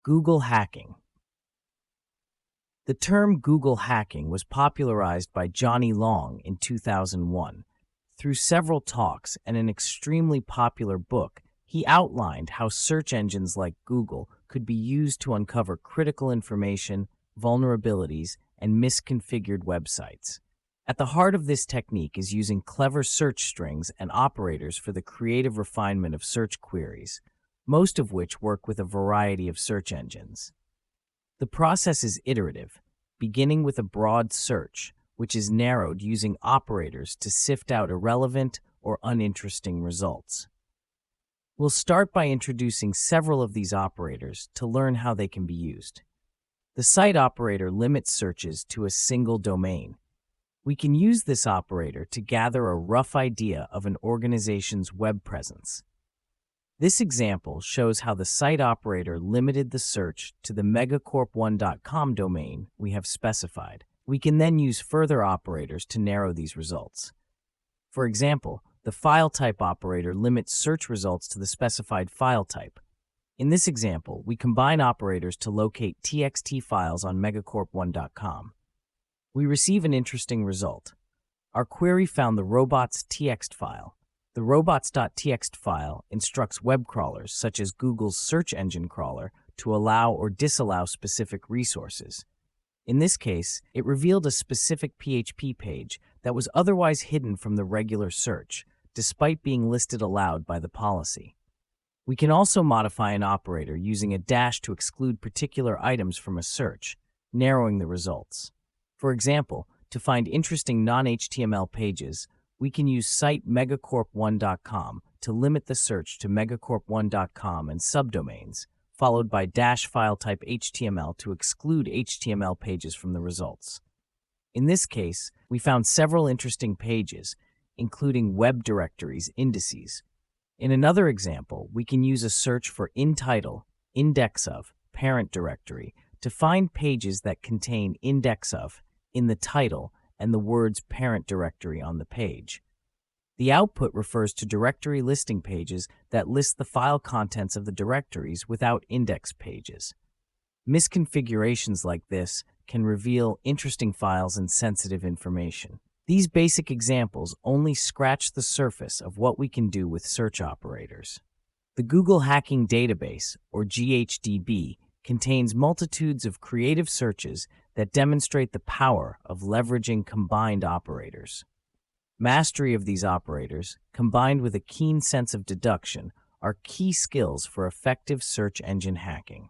Google hacking. The term Google hacking was popularized by Johnny Long in 2001. Through several talks and an extremely popular book, he outlined how search engines like Google could be used to uncover critical information, vulnerabilities, and misconfigured websites. At the heart of this technique is using clever search strings and operators for the creative refinement of search queries, most of which work with a variety of search engines. The process is iterative, beginning with a broad search, which is narrowed using operators to sift out irrelevant or uninteresting results. We'll start by introducing several of these operators to learn how they can be used. The site operator limits searches to a single domain. We can use this operator to gather a rough idea of an organization's web presence. This example shows how the site operator limited the search to the megacorp1.com domain we have specified. We can then use further operators to narrow these results. For example, the file type operator limits search results to the specified file type. In this example, we combine operators to locate TXT files on megacorp1.com. We receive an interesting result. Our query found the robots.txt file. The robots.txt file instructs web crawlers, such as Google's search engine crawler, to allow or disallow specific resources. In this case, it revealed a specific PHP page that was otherwise hidden from the regular search, despite being listed aloud by the policy. We can also modify an operator using a dash to exclude particular items from a search, narrowing the results. For example, to find interesting non-HTML pages, we can use site megacorp1.com to limit the search to megacorp1.com and subdomains, followed by dash file type HTML to exclude HTML pages from the results. In this case, we found several interesting pages, including web directories indices. In another example, we can use a search for in-title, index of, parent directory to find pages that contain index of in the title and the words parent directory on the page. The output refers to directory listing pages that list the file contents of the directories without index pages. Misconfigurations like this can reveal interesting files and sensitive information. These basic examples only scratch the surface of what we can do with search operators. The Google Hacking Database, or GHDB, contains multitudes of creative searches that demonstrate the power of leveraging combined operators. Mastery of these operators, combined with a keen sense of deduction, are key skills for effective search engine hacking.